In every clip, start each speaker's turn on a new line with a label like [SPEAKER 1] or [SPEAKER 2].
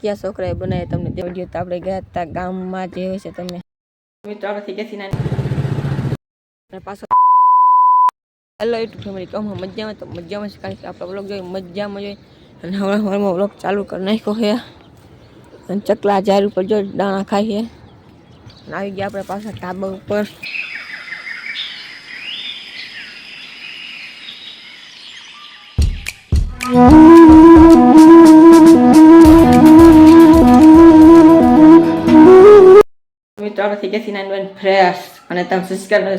[SPEAKER 1] ક્યાં છોકરાએ બનાવે તમને તે વિડીયો. તો આપણે ગયા હતા ગામમાં જે હોય છે તમને મિત્રો આપણાથી બેસી ના પાછો હેલો યુટ્યુબ ફેમિલી કહું મજામાં તો મજામાં છે કારણ કે આપણે વ્લોગ જોઈએ મજામાં જોઈએ અને હવારમાં વ્લોગ ચાલુ કરી નાખ્યો છે અને ચકલા ઝાડ ઉપર જો દાણા ખાઈએ અને આવી ગયા આપણે પાછા ધાબા ઉપર. મિત્રો આપણાથી બેસી ના ફ્રેશ અને તમે સબસ્ક્રાઈબ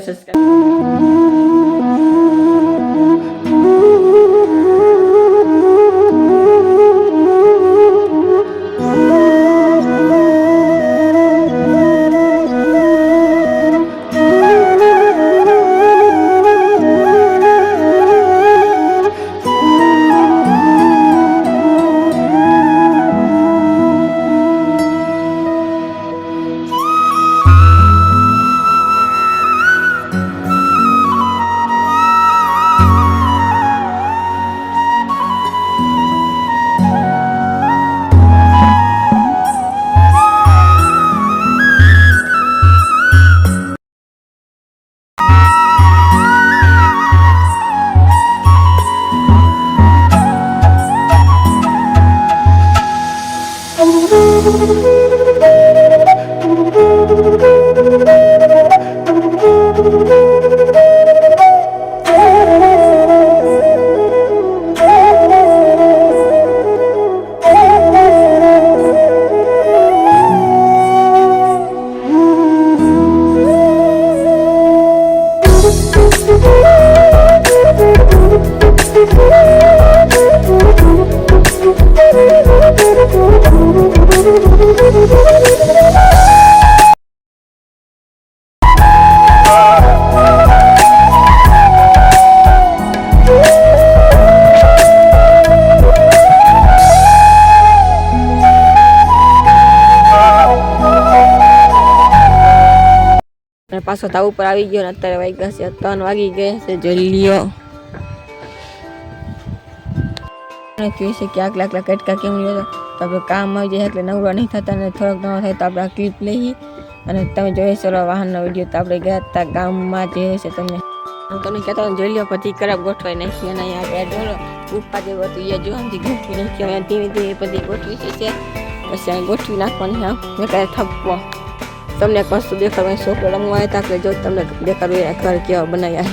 [SPEAKER 1] પાછો તાવ ઉપર આવી ગયો ને અત્યારે વાગ્યા છે 3 વાગી ગયા છે જલ્દીઓ કહે છે કે આટલા કટકા કેમ લ્યો તો આપણે કામ આવી જાય એટલે નવરા નહીં થતા ને થોડોક નવા થાય તો આપણે આ ક્લિપ લઈએ અને તમે જોઈ શકો વાહનનો વિડીયો. તો આપણે ગયા હતા ગામમાં જે હોય છે તમને હું તમને કહેતો જોઈ લો પછી ખરાબ ગોઠવાઈ નાખી અને અહીંયા ડોલો ગુફા જેવું હતું એ જો આમથી ગોઠવી નાખી અહીંયા ધીમે ધીમે બધી ગોઠવી છે પછી અહીં ગોઠવી નાખવાની આમ મેં કાંઈ થપ્પો તમને એક વસ્તુ દેખાડવાની છોકરો રમવા આવ્યા હતા જો તમને દેખાડવું એ ઘર કેવા બનાવ્યા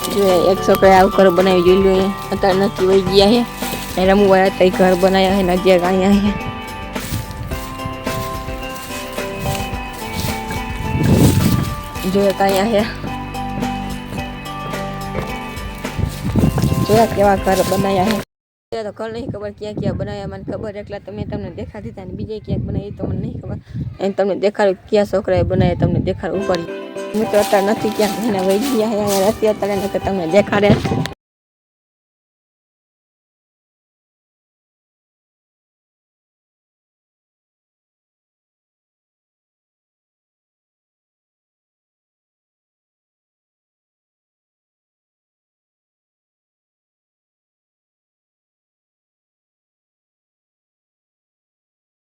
[SPEAKER 1] છે જો એક છોકરાએ આવું ઘર બનાવી જોઈ લો અત્યારે નથી વહી ગયા છે રમવા આવ્યા હતા એ ઘર બનાવ્યા છે નજીક અહીંયા છે જોયા અહીંયા છે જોયા કેવા ઘર બનાવ્યા છે તો ઘર નહીં ખબર ક્યાં ક્યાં બનાવ્યા મને ખબર એટલા તમને દેખાડી હતા ને બીજે ક્યાંક બનાવી તો મને નહીં ખબર એને તમને દેખાડ્યું ક્યાં છોકરાએ બનાવે તમને દેખાડવું પડ્યું મિત્રો અત્યારે નથી ક્યાંક એને વહી ગયા નથી અત્યારે તમને દેખાડ્યા